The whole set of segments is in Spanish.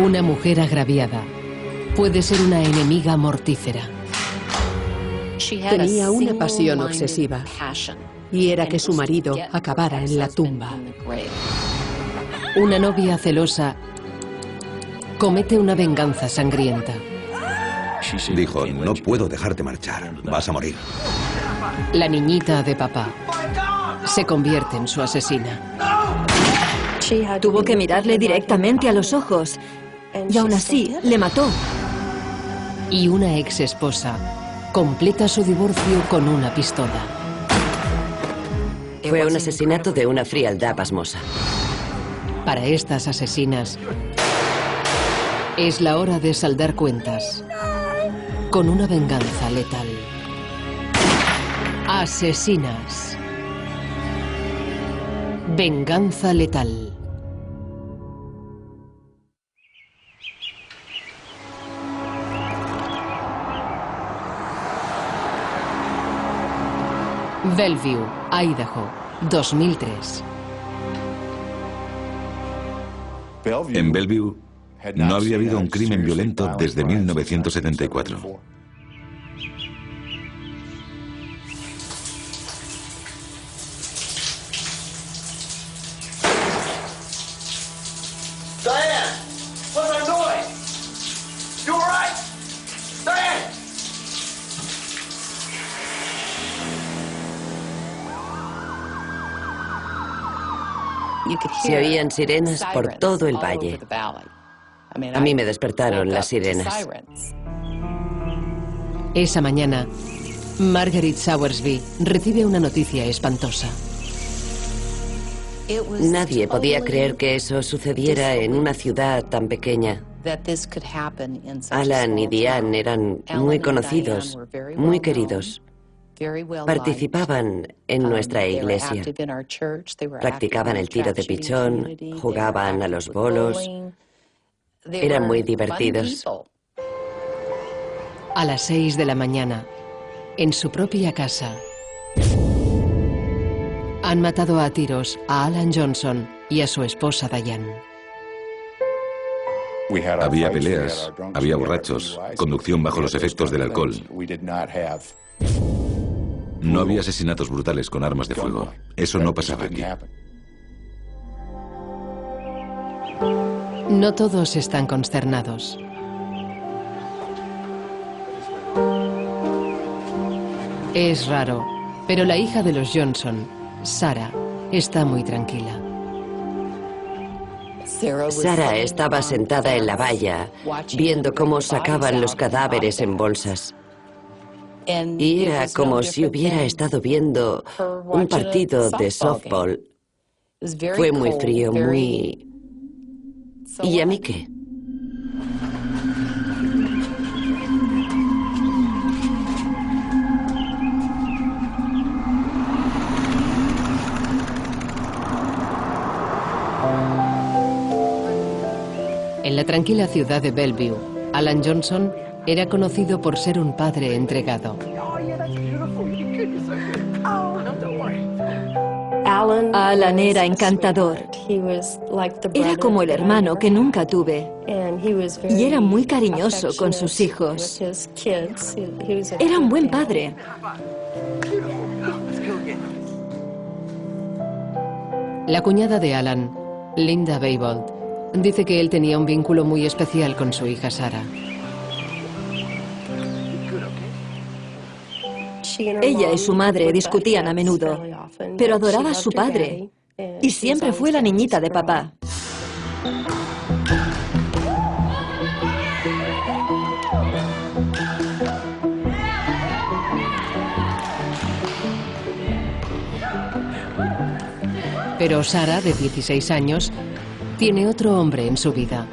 Una mujer agraviada puede ser una enemiga mortífera. Tenía una pasión obsesiva y era que su marido acabara en la tumba. Una novia celosa comete una venganza sangrienta. Dijo, no puedo dejarte marchar, vas a morir. La niñita de papá se convierte en su asesina. Tuvo que mirarle directamente a los ojos y aún así le mató. Y una ex esposa completa su divorcio con una pistola. Fue un asesinato de una frialdad pasmosa. Para estas asesinas es la hora de saldar cuentas con una venganza letal. Asesinas. Venganza letal. Bellevue, Idaho, 2003. En Bellevue no había habido un crimen violento desde 1974. Se oían sirenas por todo el valle. A mí me despertaron las sirenas. Esa mañana, Margaret Sowersby recibe una noticia espantosa. Nadie podía creer que eso sucediera en una ciudad tan pequeña. Alan y Diane eran muy conocidos, muy queridos. Participaban en nuestra iglesia. Practicaban el tiro de pichón, jugaban a los bolos. Eran muy divertidos. A las 6 de la mañana, en su propia casa, han matado a tiros a Alan Johnson y a su esposa Diane. Había peleas, había borrachos, conducción bajo los efectos del alcohol. No había asesinatos brutales con armas de fuego. Eso no pasaba aquí. No todos están consternados. Es raro, pero la hija de los Johnson, Sarah, está muy tranquila. Sarah estaba sentada en la valla, viendo cómo sacaban los cadáveres en bolsas. Y era como si hubiera estado viendo un partido de softball. Fue muy frío, muy... ¿Y a mí qué? En la tranquila ciudad de Bellevue, Alan Johnson era conocido por ser un padre entregado. Alan era encantador. Era como el hermano que nunca tuve. Y era muy cariñoso con sus hijos. Era un buen padre. La cuñada de Alan, Linda Baybold, dice que él tenía un vínculo muy especial con su hija Sarah. Ella y su madre discutían a menudo, pero adoraba a su padre y siempre fue la niñita de papá. Pero Sarah, de 16 años, tiene otro hombre en su vida.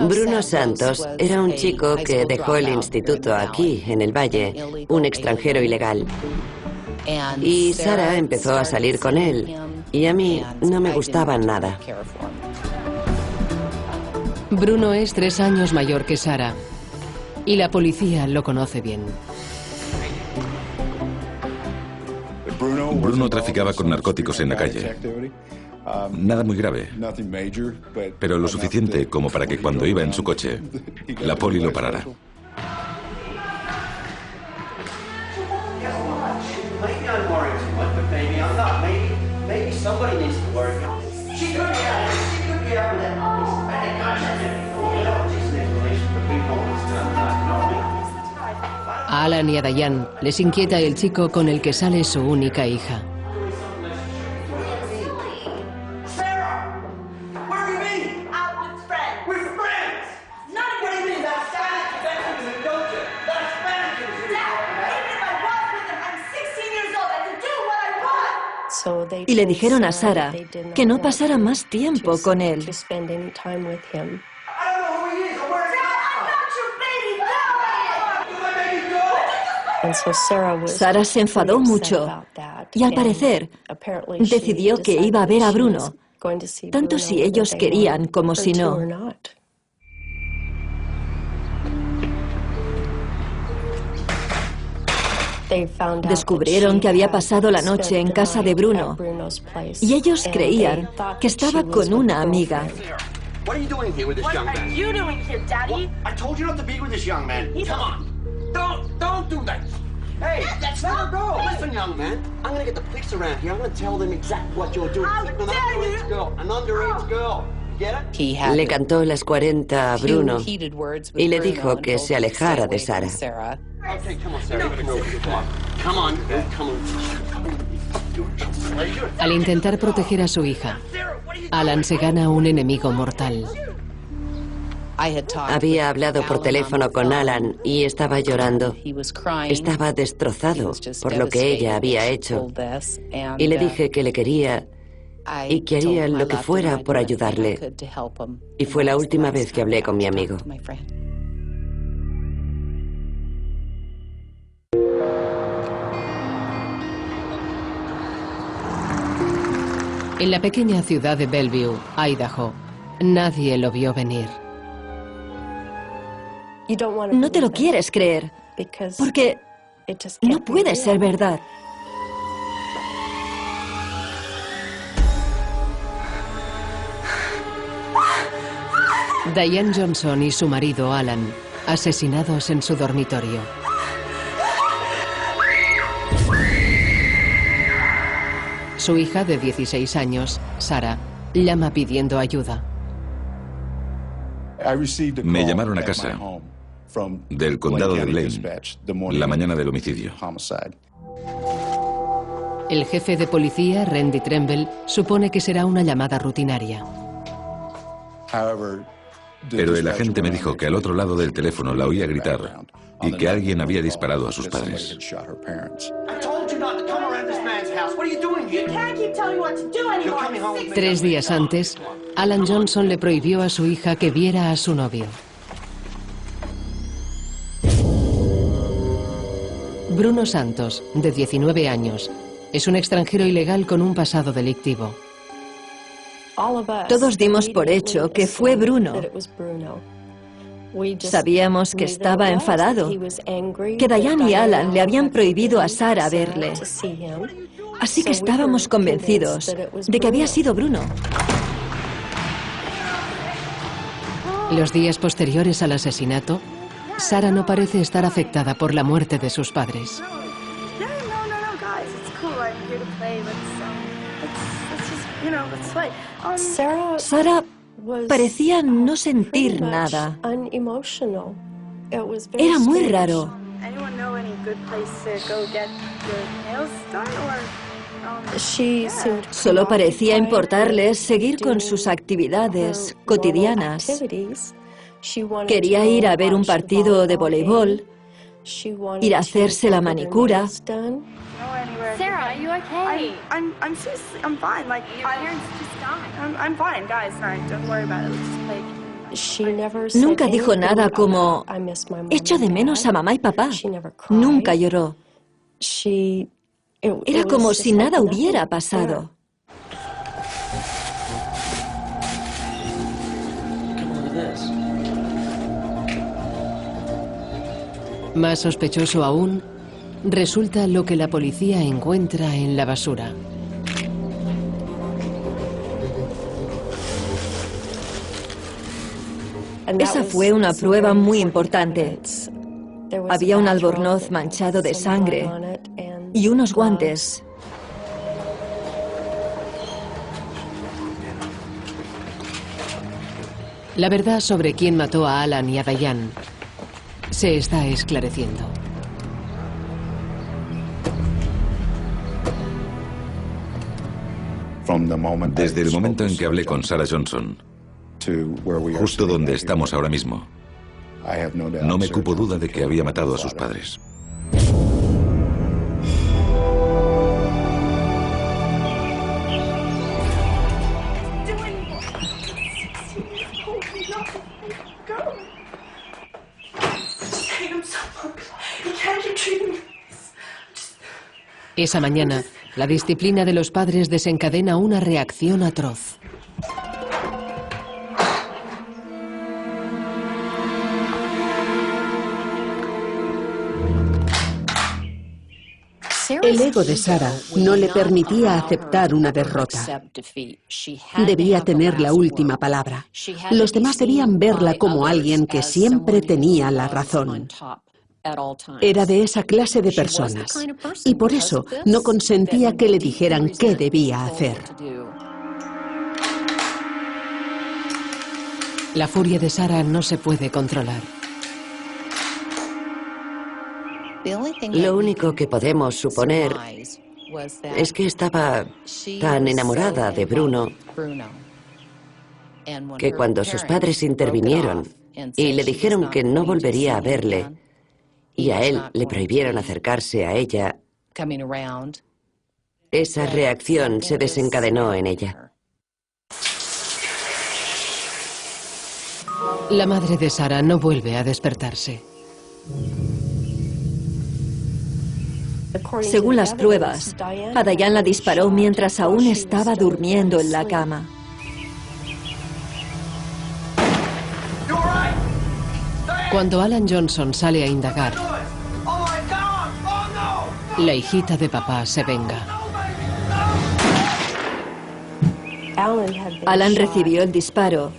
Bruno Santos era un chico que dejó el instituto aquí, en el valle, un extranjero ilegal. Y Sarah empezó a salir con él, y a mí no me gustaban nada. Bruno es 3 años mayor que Sarah, y la policía lo conoce bien. Bruno traficaba con narcóticos en la calle. Nada muy grave, pero lo suficiente como para que cuando iba en su coche, la poli lo parara. A Alan y a Diane les inquieta el chico con el que sale su única hija. Y le dijeron a Sarah que no pasara más tiempo con él. Sarah se enfadó mucho y al parecer decidió que iba a ver a Bruno, tanto si ellos querían como si no. Descubrieron que había pasado la noche en casa de Bruno y ellos creían que estaba con una amiga. Le cantó las 40 a Bruno y le dijo que se alejara de Sarah. Al intentar proteger a su hija, Alan se gana un enemigo mortal. Había hablado por teléfono con Alan y estaba llorando. Estaba destrozado por lo que ella había hecho. Y le dije que le quería y que haría lo que fuera por ayudarle. Y fue la última vez que hablé con mi amigo. En la pequeña ciudad de Bellevue, Idaho, nadie lo vio venir. No te lo quieres creer, porque no puede ser verdad. Diane Johnson y su marido Alan, asesinados en su dormitorio. Su hija de 16 años, Sarah, llama pidiendo ayuda. Me llamaron a casa del condado de Blaine la mañana del homicidio. El jefe de policía, Randy Tremble, supone que será una llamada rutinaria. Pero el agente me dijo que al otro lado del teléfono la oía gritar y que alguien había disparado a sus padres. 3 días antes, Alan Johnson le prohibió a su hija que viera a su novio. Bruno Santos, de 19 años, es un extranjero ilegal con un pasado delictivo. Todos dimos por hecho que fue Bruno. Sabíamos que estaba enfadado, que Diane y Alan le habían prohibido a Sarah verle. Así que estábamos convencidos de que había sido Bruno. Los días posteriores al asesinato, Sarah no parece estar afectada por la muerte de sus padres. Sarah parecía no sentir nada. Era muy raro. Solo parecía importarles seguir con sus actividades cotidianas. Quería ir a ver un partido de voleibol, ir a hacerse la manicura. Sarah, are you okay? I'm seriously, I'm fine. Like, your parents just died. I'm fine, guys. Don't worry about it. Let's just like... Nunca dijo nada como, echo de menos a mamá y papá. Nunca lloró. Era como si nada hubiera pasado. Más sospechoso aún, resulta lo que la policía encuentra en la basura. Esa fue una prueba muy importante. Había un albornoz manchado de sangre y unos guantes. La verdad sobre quién mató a Alan y a Diane se está esclareciendo. Desde el momento en que hablé con Sarah Johnson, justo donde estamos ahora mismo, no me cupo duda de que había matado a sus padres. Esa mañana, la disciplina de los padres desencadena una reacción atroz. El ego de Sarah no le permitía aceptar una derrota. Debía tener la última palabra. Los demás debían verla como alguien que siempre tenía la razón. Era de esa clase de personas, y por eso no consentía que le dijeran qué debía hacer. La furia de Sarah no se puede controlar. Lo único que podemos suponer es que estaba tan enamorada de Bruno que cuando sus padres intervinieron y le dijeron que no volvería a verle y a él le prohibieron acercarse a ella, esa reacción se desencadenó en ella. La madre de Sarah no vuelve a despertarse. Según las pruebas, a Diane la disparó mientras aún estaba durmiendo en la cama. Cuando Alan Johnson sale a indagar, la hijita de papá se venga. Alan recibió el disparo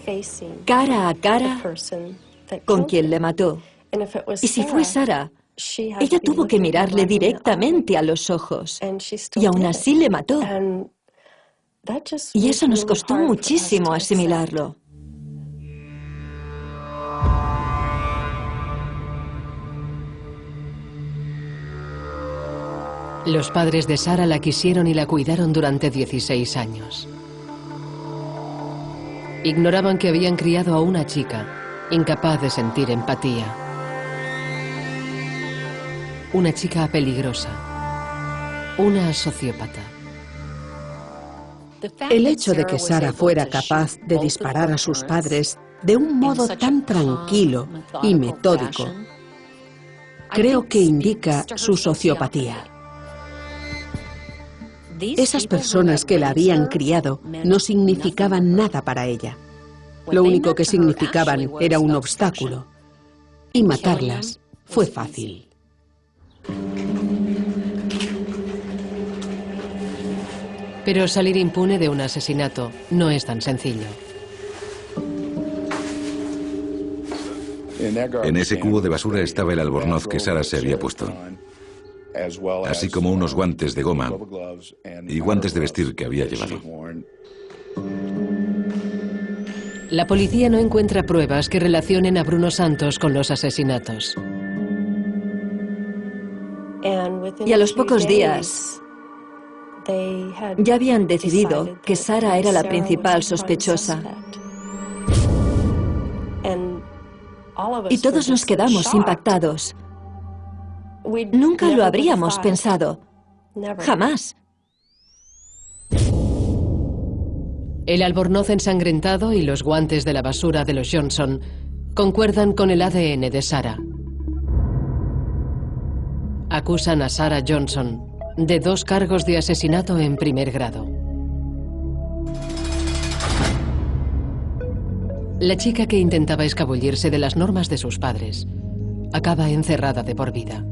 cara a cara con quien le mató. Y si fue Sarah, ella tuvo que mirarle directamente a los ojos. Y aún así le mató. Y eso nos costó muchísimo asimilarlo. Los padres de Sarah la quisieron y la cuidaron durante 16 años. Ignoraban que habían criado a una chica, incapaz de sentir empatía. Una chica peligrosa. Una sociópata. El hecho de que Sarah fuera capaz de disparar a sus padres de un modo tan tranquilo y metódico, creo que indica su sociopatía. Esas personas que la habían criado no significaban nada para ella. Lo único que significaban era un obstáculo. Y matarlas fue fácil. Pero salir impune de un asesinato no es tan sencillo. En ese cubo de basura estaba el albornoz que Sarah se había puesto, así como unos guantes de goma y guantes de vestir que había llevado. La policía no encuentra pruebas que relacionen a Bruno Santos con los asesinatos. Y a los pocos días ya habían decidido que Sarah era la principal sospechosa. Y todos nos quedamos impactados. Nunca lo habríamos pensado. Jamás. El albornoz ensangrentado y los guantes de la basura de los Johnson concuerdan con el ADN de Sarah. Acusan a Sarah Johnson de 2 cargos de asesinato en primer grado. La chica que intentaba escabullirse de las normas de sus padres acaba encerrada de por vida.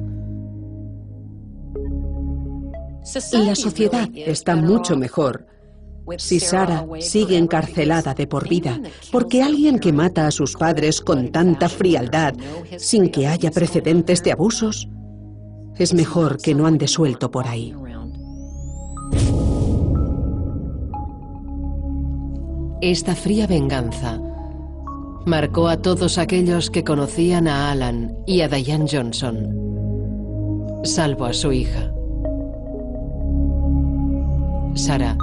La sociedad está mucho mejor Si Sarah sigue encarcelada de por vida, porque alguien que mata a sus padres con tanta frialdad, sin que haya precedentes de abusos, es mejor que no ande suelto por ahí. Esta fría venganza marcó a todos aquellos que conocían a Alan y a Diane Johnson, salvo a su hija. Sarah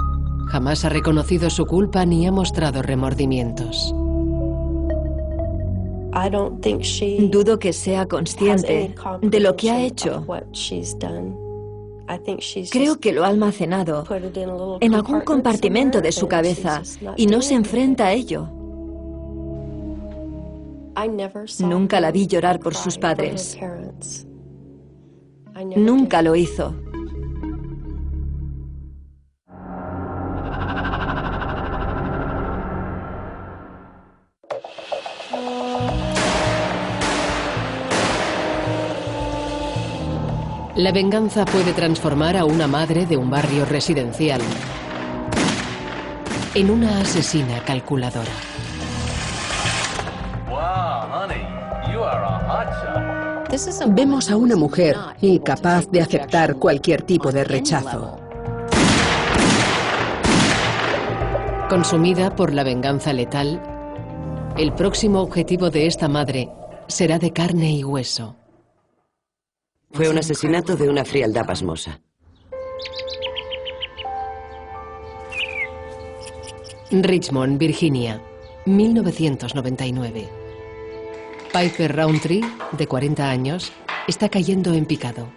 jamás ha reconocido su culpa ni ha mostrado remordimientos. Dudo que sea consciente de lo que ha hecho. Creo que lo ha almacenado en algún compartimento de su cabeza y no se enfrenta a ello. Nunca la vi llorar por sus padres. Nunca lo hizo. La venganza puede transformar a una madre de un barrio residencial en una asesina calculadora. Vemos a una mujer incapaz de aceptar cualquier tipo de rechazo. Consumida por la venganza letal, el próximo objetivo de esta madre será de carne y hueso. Fue un asesinato de una frialdad pasmosa. Richmond, Virginia, 1999. Piper Rowntree, de 40 años, está cayendo en picado.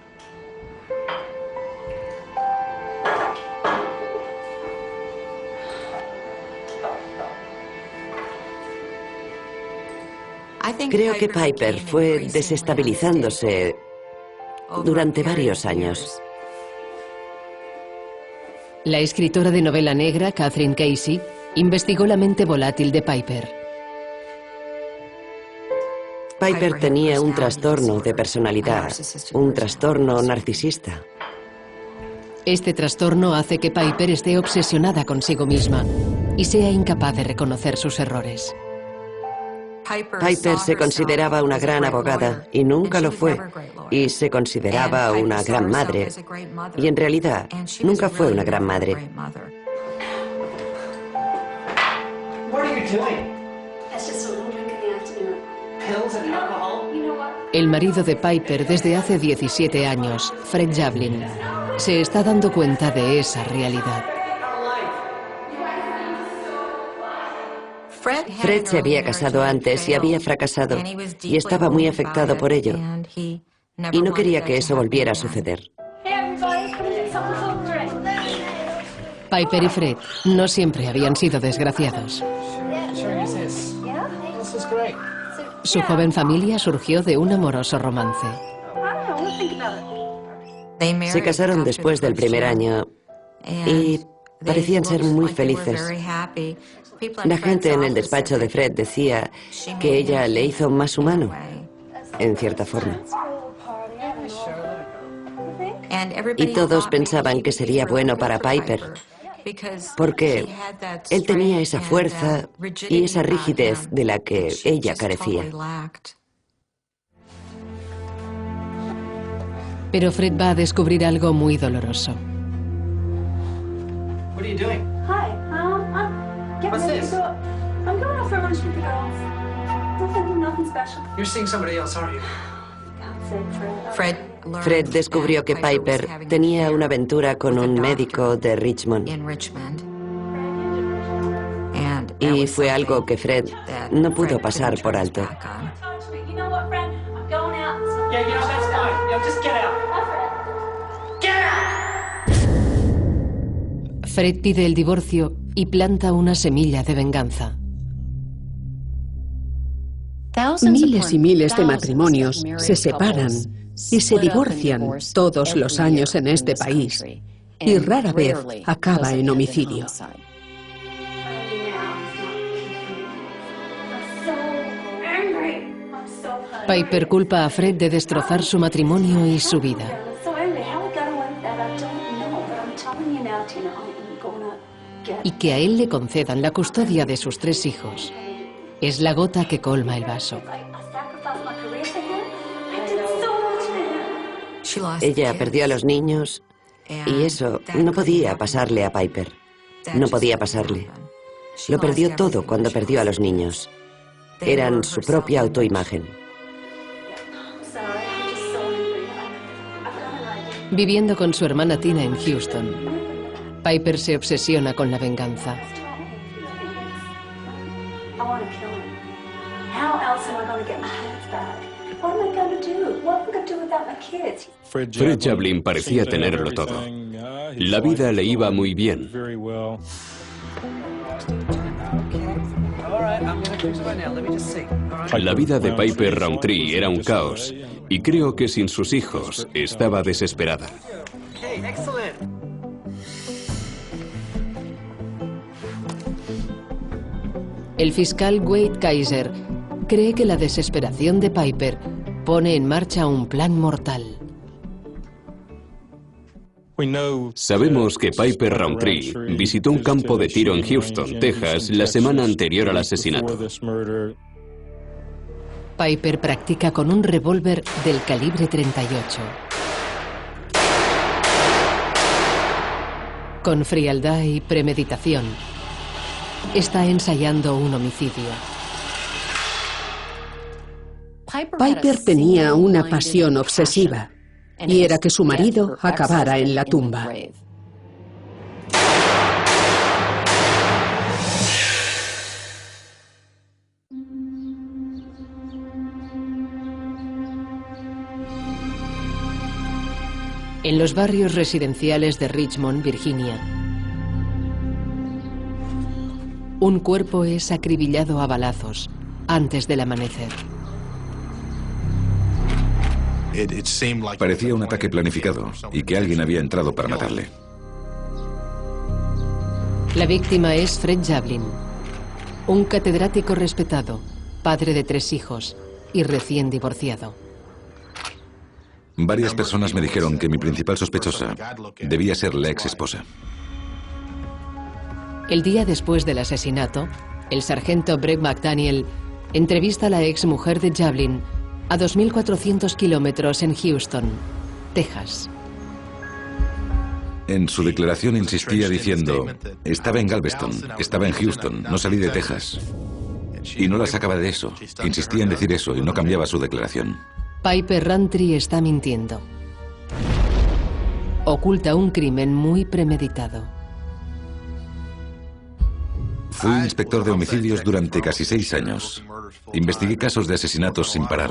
Creo que Piper fue desestabilizándose durante varios años. La escritora de novela negra, Catherine Casey, investigó la mente volátil de Piper. Piper tenía un trastorno de personalidad, un trastorno narcisista. Este trastorno hace que Piper esté obsesionada consigo misma y sea incapaz de reconocer sus errores. Piper se consideraba una gran abogada y nunca lo fue, y se consideraba una gran madre, y en realidad nunca fue una gran madre. El marido de Piper desde hace 17 años, Fred Jablin, se está dando cuenta de esa realidad. Fred se había casado antes y había fracasado, y estaba muy afectado por ello, y no quería que eso volviera a suceder. Piper y Fred no siempre habían sido desgraciados. Su joven familia surgió de un amoroso romance. Se casaron después del primer año y parecían ser muy felices. La gente en el despacho de Fred decía que ella le hizo más humano, en cierta forma. Y todos pensaban que sería bueno para Piper, porque él tenía esa fuerza y esa rigidez de la que ella carecía. Pero Fred va a descubrir algo muy doloroso. What's this? I'm going out for lunch with the girls. Nothing special. You're seeing somebody else, aren't you? Fred descubrió que Piper tenía una aventura con un médico de Richmond. Y fue algo que Fred no pudo pasar por alto. Fred pide el divorcio y planta una semilla de venganza. Miles y miles de matrimonios se separan y se divorcian todos los años en este país, y rara vez acaba en homicidio. Piper culpa a Fred de destrozar su matrimonio y su vida. y que a él le concedan la custodia de sus 3 hijos. Es la gota que colma el vaso. Ella perdió a los niños y eso no podía pasarle a Piper. No podía pasarle. Lo perdió todo cuando perdió a los niños. Eran su propia autoimagen. Viviendo con su hermana Tina en Houston, Piper se obsesiona con la venganza. Fred Jablin parecía tenerlo todo. La vida le iba muy bien. La vida de Piper Rowntree era un caos, y creo que sin sus hijos estaba desesperada. El fiscal Wade Kaiser cree que la desesperación de Piper pone en marcha un plan mortal. Sabemos que Piper Rowntree visitó un campo de tiro en Houston, Texas, la semana anterior al asesinato. Piper practica con un revólver del calibre 38. Con frialdad y premeditación, está ensayando un homicidio. Piper tenía una pasión obsesiva, y era que su marido acabara en la tumba. En los barrios residenciales de Richmond, Virginia, un cuerpo es acribillado a balazos antes del amanecer. Parecía un ataque planificado y que alguien había entrado para matarle. La víctima es Fred Jablin, un catedrático respetado, padre de 3 hijos y recién divorciado. Varias personas me dijeron que mi principal sospechosa debía ser la ex esposa. El día después del asesinato, el sargento Brett McDaniel entrevista a la ex mujer de Jablin a 2.400 kilómetros en Houston, Texas. En su declaración insistía diciendo: estaba en Galveston, estaba en Houston, no salí de Texas. Y no la sacaba de eso. Insistía en decir eso y no cambiaba su declaración. Piper Rowntree está mintiendo. Oculta un crimen muy premeditado. Fui inspector de homicidios durante casi 6 años. Investigué casos de asesinatos sin parar.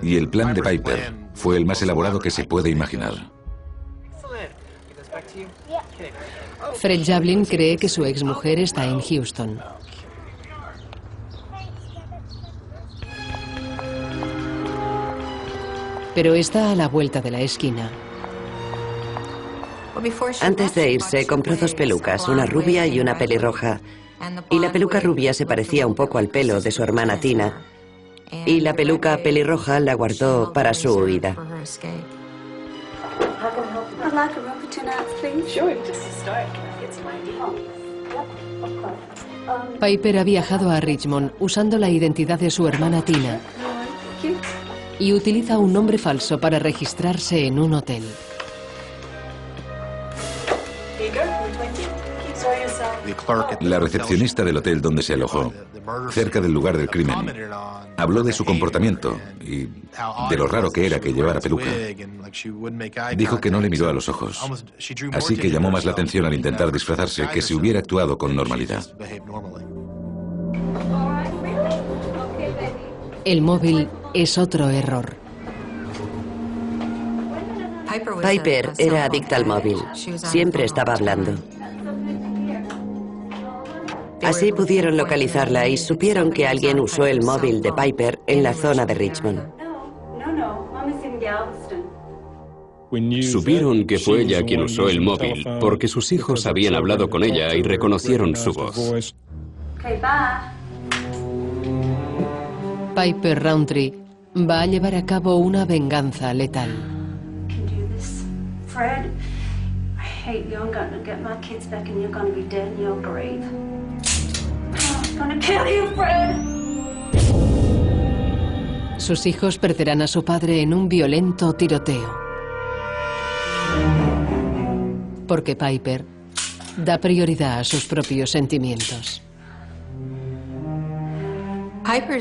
Y el plan de Piper fue el más elaborado que se puede imaginar. Fred Jablin cree que su exmujer está en Houston. Pero está a la vuelta de la esquina. Antes de irse, compró 2 pelucas, una rubia y una pelirroja. Y la peluca rubia se parecía un poco al pelo de su hermana Tina. Y la peluca pelirroja la guardó para su huida. Piper ha viajado a Richmond usando la identidad de su hermana Tina y utiliza un nombre falso para registrarse en un hotel. La recepcionista del hotel donde se alojó, cerca del lugar del crimen, habló de su comportamiento y de lo raro que era que llevara peluca. Dijo que no le miró a los ojos, así que llamó más la atención al intentar disfrazarse que si hubiera actuado con normalidad. El móvil es otro error. Piper era adicta al móvil. Siempre estaba hablando. Así pudieron localizarla y supieron que alguien usó el móvil de Piper en la zona de Richmond. Supieron que fue ella quien usó el móvil porque sus hijos habían hablado con ella y reconocieron su voz. Piper Rowntree va a llevar a cabo una venganza letal. hate you. I'm gonna get my kids back and you're gonna be dead in your grave. I'm gonna kill you, Fred. Sus hijos perderán a su padre en un violento tiroteo. Porque Piper da prioridad a sus propios sentimientos.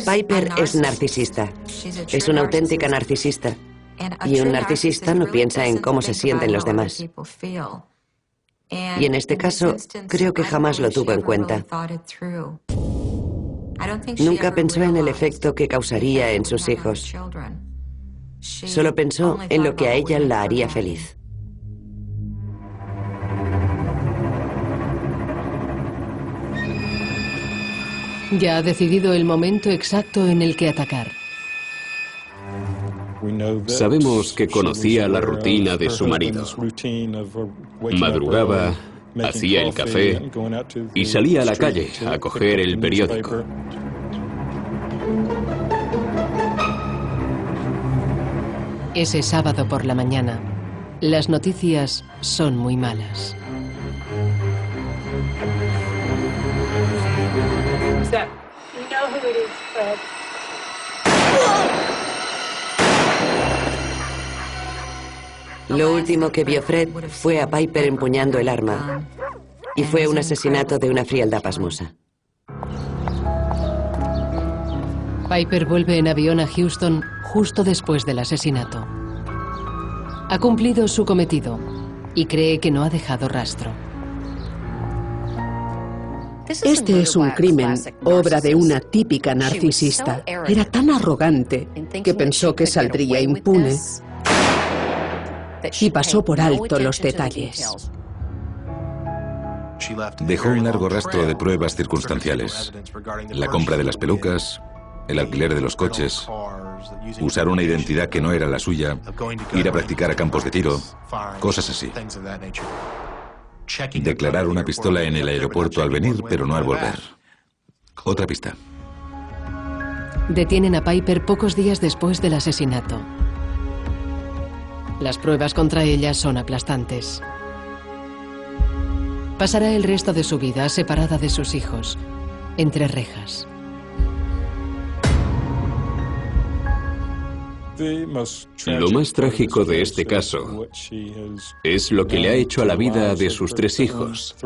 Piper es narcisista. Es una auténtica narcisista. Y un narcisista no piensa en cómo se sienten los demás. Y en este caso, creo que jamás lo tuvo en cuenta. Nunca pensó en el efecto que causaría en sus hijos. Solo pensó en lo que a ella la haría feliz. Ya ha decidido el momento exacto en el que atacar. Sabemos que conocía la rutina de su marido. Madrugaba, hacía el café y salía a la calle a coger el periódico. Ese sábado por la mañana, las noticias son muy malas. You know who it is, Fred. Lo último que vio Fred fue a Piper empuñando el arma. Y fue un asesinato de una frialdad pasmosa. Piper vuelve en avión a Houston justo después del asesinato. Ha cumplido su cometido y cree que no ha dejado rastro. Este es un crimen, obra de una típica narcisista. Era tan arrogante que pensó que saldría impune y pasó por alto los detalles. Dejó un largo rastro de pruebas circunstanciales. La compra de las pelucas, el alquiler de los coches, usar una identidad que no era la suya, ir a practicar a campos de tiro, cosas así. Declarar una pistola en el aeropuerto al venir, pero no al volver. Otra pista. Detienen a Piper pocos días después del asesinato. Las pruebas contra ella son aplastantes. Pasará el resto de su vida separada de sus hijos, entre rejas. Lo más trágico de este caso es lo que le ha hecho a la vida de sus 3 hijos.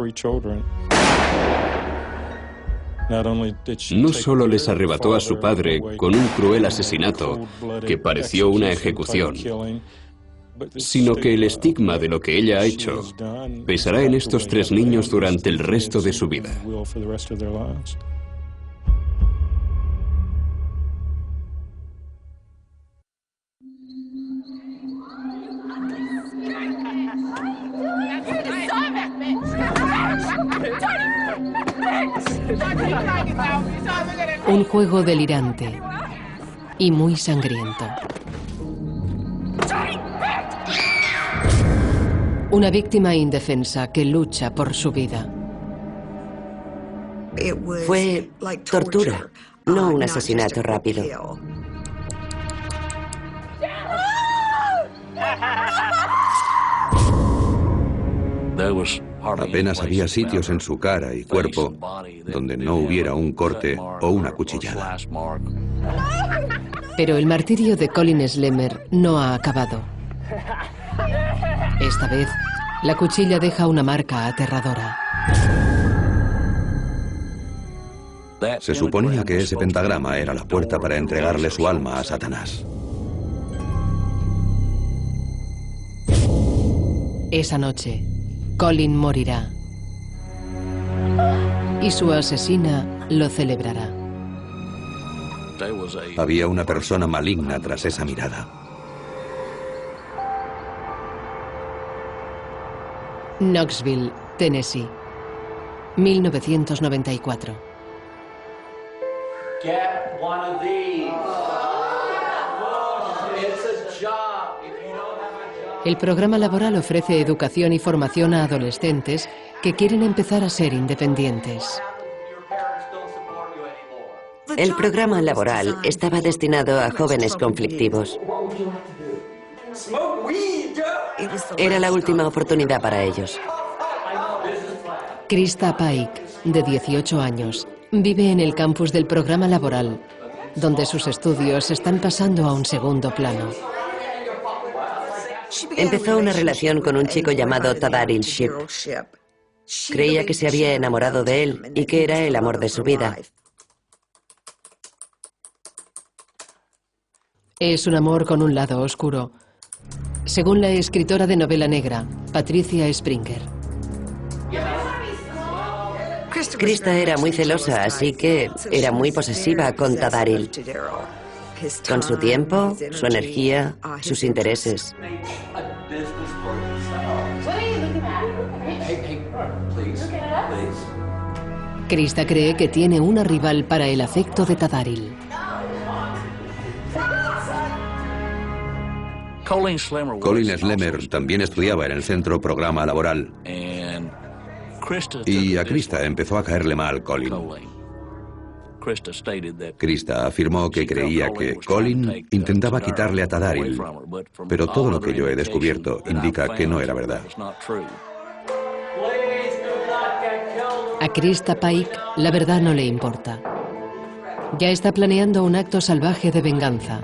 No solo les arrebató a su padre con un cruel asesinato que pareció una ejecución, sino que el estigma de lo que ella ha hecho pesará en estos 3 niños durante el resto de su vida. Un juego delirante y muy sangriento. Una víctima indefensa que lucha por su vida. Fue tortura, no un asesinato rápido. Apenas había sitios en su cara y cuerpo donde no hubiera un corte o una cuchillada. Pero el martirio de Colin Slemer no ha acabado. Esta vez, la cuchilla deja una marca aterradora. Se suponía que ese pentagrama era la puerta para entregarle su alma a Satanás. Esa noche, Colin morirá. Y su asesina lo celebrará. Había una persona maligna tras esa mirada. Knoxville, Tennessee, 1994. Get one of these. El programa laboral ofrece educación y formación a adolescentes que quieren empezar a ser independientes. El programa laboral estaba destinado a jóvenes conflictivos. Era la última oportunidad para ellos. Krista Pike, de 18 años, vive en el campus del programa laboral, donde sus estudios están pasando a un segundo plano. Empezó una relación con un chico llamado Tadaril Ship. Creía que se había enamorado de él y que era el amor de su vida. Es un amor con un lado oscuro, según la escritora de novela negra, Patricia Springer. Krista era muy celosa, así que era muy posesiva con Tadaril. Con su tiempo, su energía, sus intereses. Krista cree que tiene una rival para el afecto de Tadaril. Colin Slemmer también estudiaba en el centro programa laboral. Y a Krista empezó a caerle mal Colin. Krista afirmó que creía que Colin intentaba quitarle a Tadaril, pero todo lo que yo he descubierto indica que no era verdad. A Krista Pike la verdad no le importa. Ya está planeando un acto salvaje de venganza.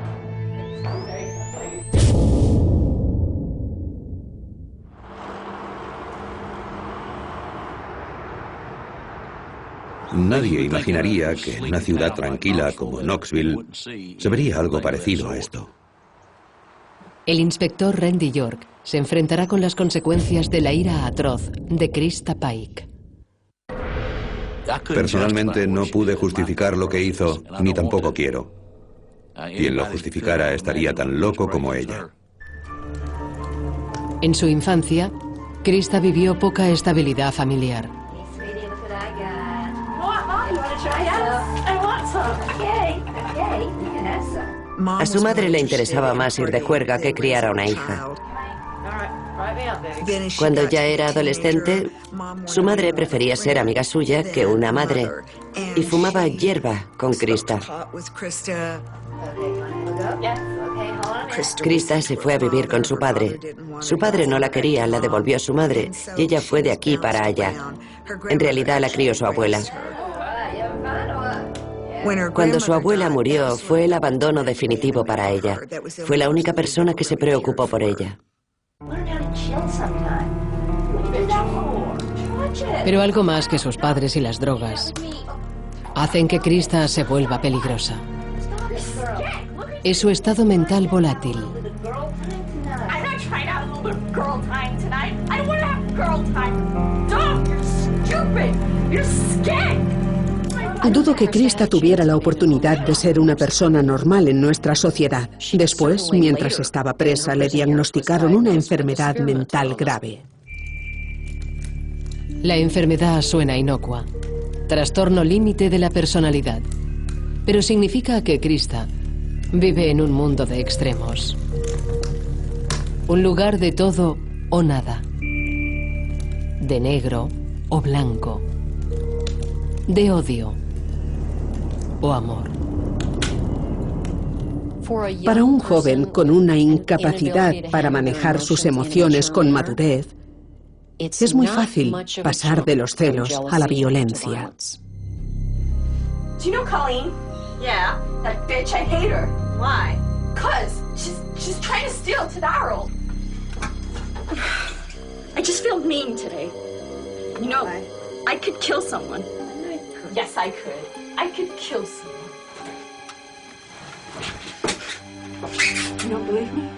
Nadie imaginaría que en una ciudad tranquila como Knoxville se vería algo parecido a esto. El inspector Randy York se enfrentará con las consecuencias de la ira atroz de Krista Pike. Personalmente no pude justificar lo que hizo, ni tampoco quiero. Quien lo justificara estaría tan loco como ella. En su infancia, Krista vivió poca estabilidad familiar. A su madre le interesaba más ir de juerga que criar a una hija. Cuando ya era adolescente, su madre prefería ser amiga suya que una madre y fumaba hierba con Krista. Krista se fue a vivir con su padre. Su padre no la quería, la devolvió a su madre y ella fue de aquí para allá. En realidad la crió su abuela. Cuando su abuela murió, fue el abandono definitivo para ella. Fue la única persona que se preocupó por ella. Pero algo más que sus padres y las drogas hacen que Krista se vuelva peligrosa. Es su estado mental volátil. Dudo que Krista tuviera la oportunidad de ser una persona normal en nuestra sociedad. Después, mientras estaba presa, le diagnosticaron una enfermedad mental grave. La enfermedad suena inocua. Trastorno límite de la personalidad. Pero significa que Krista vive en un mundo de extremos. Un lugar de todo o nada. De negro o blanco. De odio o amor. Para un joven con una incapacidad para manejar sus emociones con madurez, es muy fácil pasar de los celos a la violencia. Do you know Colleen? Yeah. That bitch, I hate her. Why? 'Cause she's trying to steal Tadaril. I just feel mean today. You know, I could kill someone. Yes, I could. I could kill someone. You don't believe me?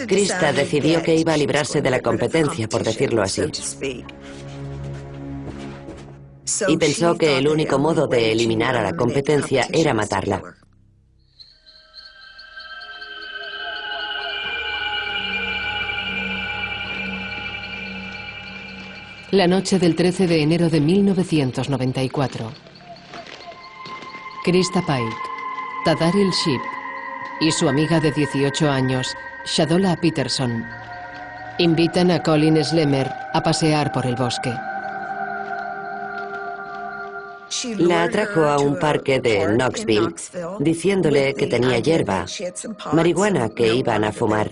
Krista decidió que iba a librarse de la competencia, por decirlo así. Y pensó que el único modo de eliminar a la competencia era matarla. La noche del 13 de enero de 1994. Krista Pike, Tadaril Ship y su amiga de 18 años, Shadola Peterson, invitan a Colin Slemmer a pasear por el bosque. La atrajo a un parque de Knoxville, diciéndole que tenía hierba, marihuana que iban a fumar.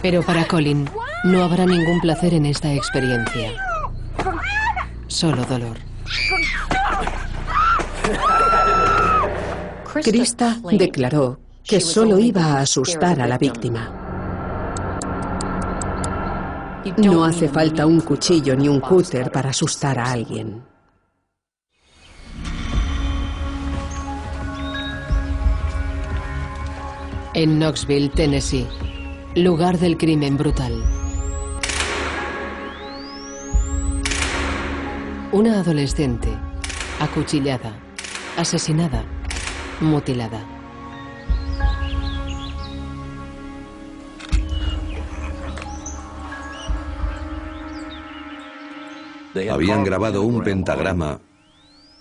Pero para Colin, no habrá ningún placer en esta experiencia. Solo dolor. Krista declaró que solo iba a asustar a la víctima. No hace falta un cuchillo ni un cúter para asustar a alguien. En Knoxville, Tennessee, lugar del crimen brutal. Una adolescente, acuchillada, asesinada, mutilada. Habían grabado un pentagrama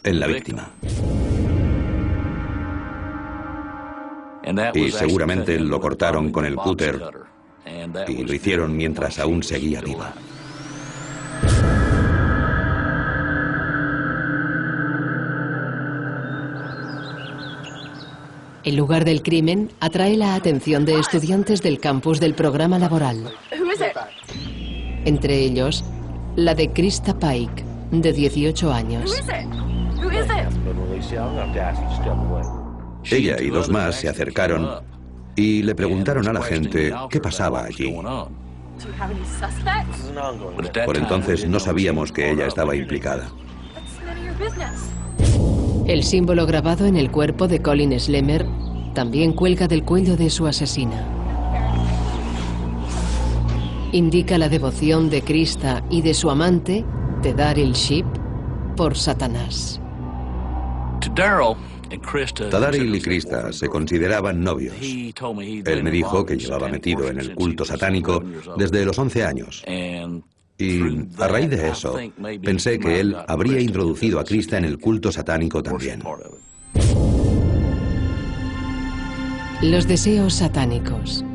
en la víctima. Y seguramente lo cortaron con el cúter y lo hicieron mientras aún seguía viva. El lugar del crimen atrae la atención de estudiantes del campus del programa laboral. Entre ellos, la de Krista Pike, de 18 años. Ella y dos más se acercaron y le preguntaron a la gente qué pasaba allí. Por entonces no sabíamos que ella estaba implicada. El símbolo grabado en el cuerpo de Colin Slemmer también cuelga del cuello de su asesina. Indica la devoción de Krista y de su amante, de Daryl Shipp, por Satanás. Daryl y Krista se consideraban novios. Él me dijo que llevaba metido en el culto satánico desde los 11 años. Y a raíz de eso, pensé que él habría introducido a Krista en el culto satánico también. Los deseos satánicos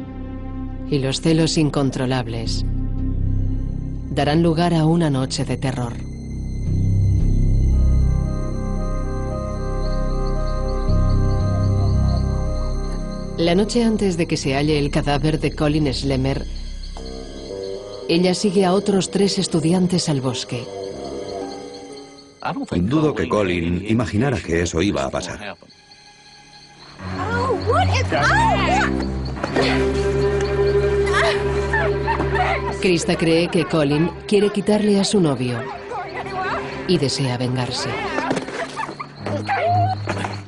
y los celos incontrolables darán lugar a una noche de terror. La noche antes de que se halle el cadáver de Colin Slemmer, ella sigue a otros 3 estudiantes al bosque. Dudo que Colin imaginara que eso iba a pasar. Krista cree que Colin quiere quitarle a su novio y desea vengarse.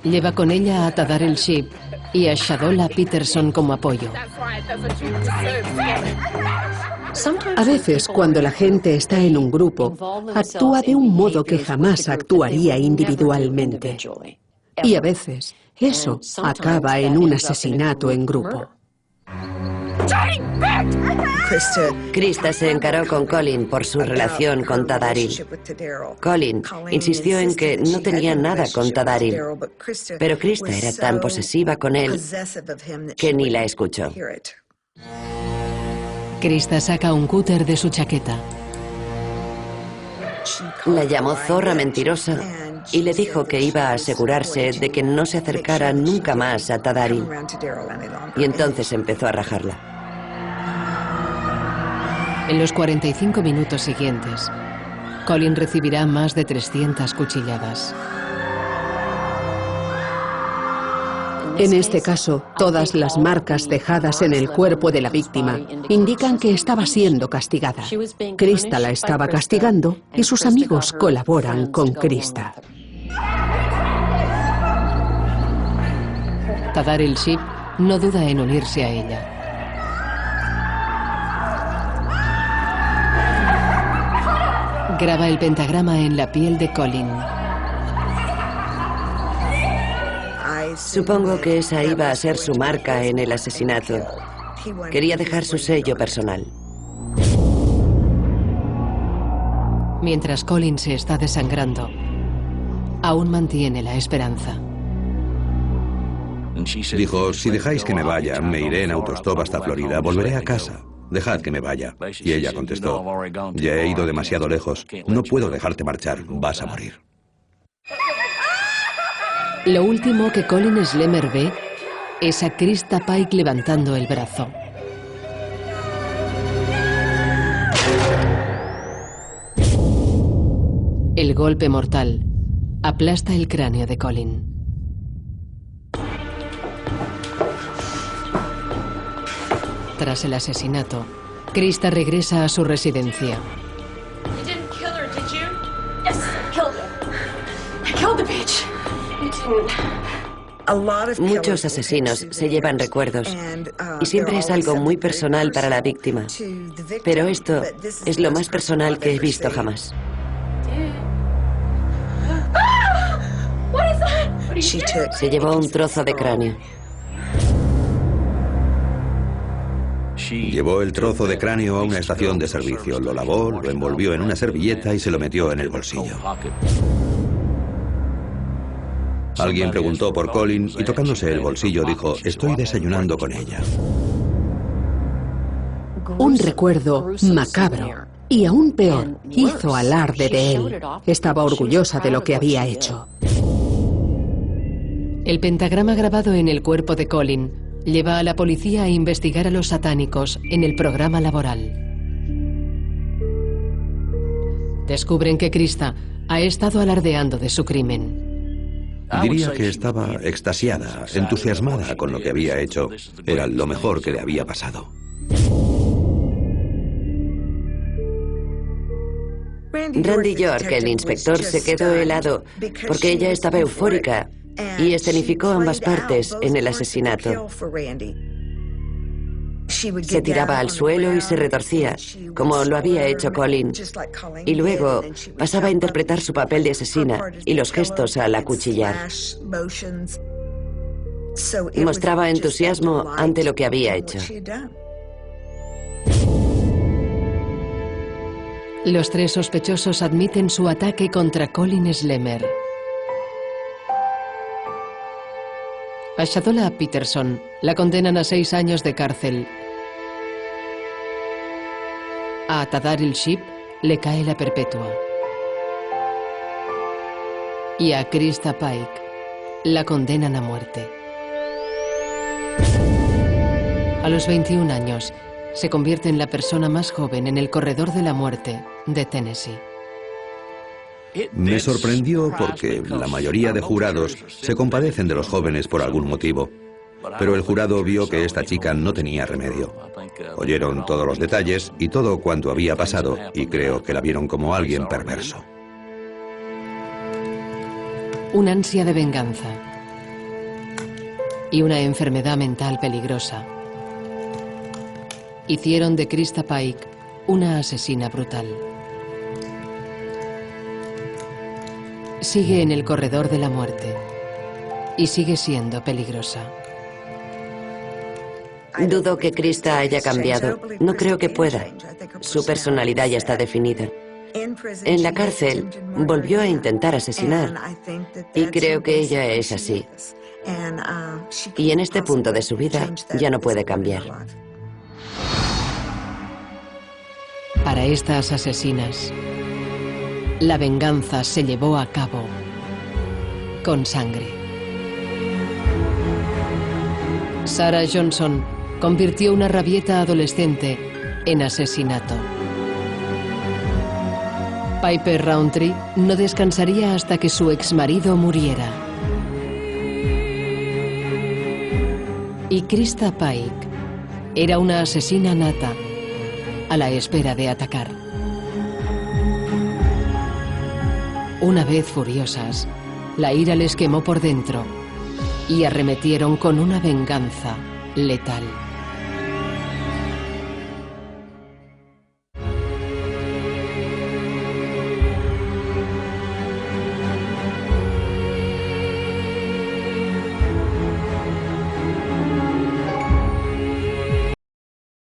Lleva con ella a Daryl Shipp y a Shadola Peterson como apoyo. A veces, cuando la gente está en un grupo, actúa de un modo que jamás actuaría individualmente. Y a veces, eso acaba en un asesinato en grupo. Krista se encaró con Colin por su relación con Daryl. Colin insistió en que no tenía nada con Daryl, pero Krista era tan posesiva con él que ni la escuchó. Krista saca un cúter de su chaqueta. La llamó zorra mentirosa y le dijo que iba a asegurarse de que no se acercara nunca más a Daryl. Y entonces empezó a rajarla. En los 45 minutos siguientes, Colin recibirá más de 300 cuchilladas. En este caso, todas las marcas dejadas en el cuerpo de la víctima indican que estaba siendo castigada. Krista la estaba castigando y sus amigos colaboran con Krista. Daryl Shipp no duda en unirse a ella. Graba el pentagrama en la piel de Colin. Supongo que esa iba a ser su marca en el asesinato. Quería dejar su sello personal. Mientras Colin se está desangrando, aún mantiene la esperanza. Dijo, si dejáis que me vaya, me iré en autostop hasta Florida, volveré a casa. dejad que me vaya. Y ella contestó, ya he ido demasiado lejos, no puedo dejarte marchar, vas a morir. Lo último que Colin Slemmer ve es a Krista Pike levantando el brazo. El golpe mortal aplasta el cráneo de Colin. Tras el asesinato, Krista regresa a su residencia. Muchos asesinos se llevan recuerdos y siempre es algo muy personal para la víctima. Pero esto es lo más personal que he visto jamás. Se llevó un trozo de cráneo. Llevó el trozo de cráneo a una estación de servicio, lo lavó, lo envolvió en una servilleta y se lo metió en el bolsillo. Alguien preguntó por Colin y tocándose el bolsillo dijo, estoy desayunando con ella. Un recuerdo macabro y aún peor, hizo alarde de él. Estaba orgullosa de lo que había hecho. El pentagrama grabado en el cuerpo de Colin lleva a la policía a investigar a los satánicos en el programa laboral. Descubren que Krista ha estado alardeando de su crimen. Diría que estaba extasiada, entusiasmada con lo que había hecho. Era lo mejor que le había pasado. Randy York, el inspector, se quedó helado porque ella estaba eufórica y escenificó ambas partes en el asesinato. Se tiraba al suelo y se retorcía, como lo había hecho Colin, y luego pasaba a interpretar su papel de asesina y los gestos al acuchillar. Mostraba entusiasmo ante lo que había hecho. Los tres sospechosos admiten su ataque contra Colin Slemmer. A Shadola Peterson la condenan a 6 años de cárcel. A Tadaril Sheep le cae la perpetua. Y a Krista Pike la condenan a muerte. A los 21 años, se convierte en la persona más joven en el corredor de la muerte de Tennessee. Me sorprendió porque la mayoría de jurados se compadecen de los jóvenes por algún motivo. Pero el jurado vio que esta chica no tenía remedio. Oyeron todos los detalles y todo cuanto había pasado y creo que la vieron como alguien perverso. Una ansia de venganza y una enfermedad mental peligrosa hicieron de Krista Pike una asesina brutal. Sigue en el corredor de la muerte y sigue siendo peligrosa. Dudo que Krista haya cambiado. No creo que pueda. Su personalidad ya está definida. En la cárcel volvió a intentar asesinar y creo que ella es así. Y en este punto de su vida ya no puede cambiar. Para estas asesinas, la venganza se llevó a cabo con sangre. Sarah Johnson convirtió una rabieta adolescente en asesinato. Piper Rowntree no descansaría hasta que su exmarido muriera. Y Krista Pike era una asesina nata a la espera de atacar. Una vez furiosas, la ira les quemó por dentro y arremetieron con una venganza letal.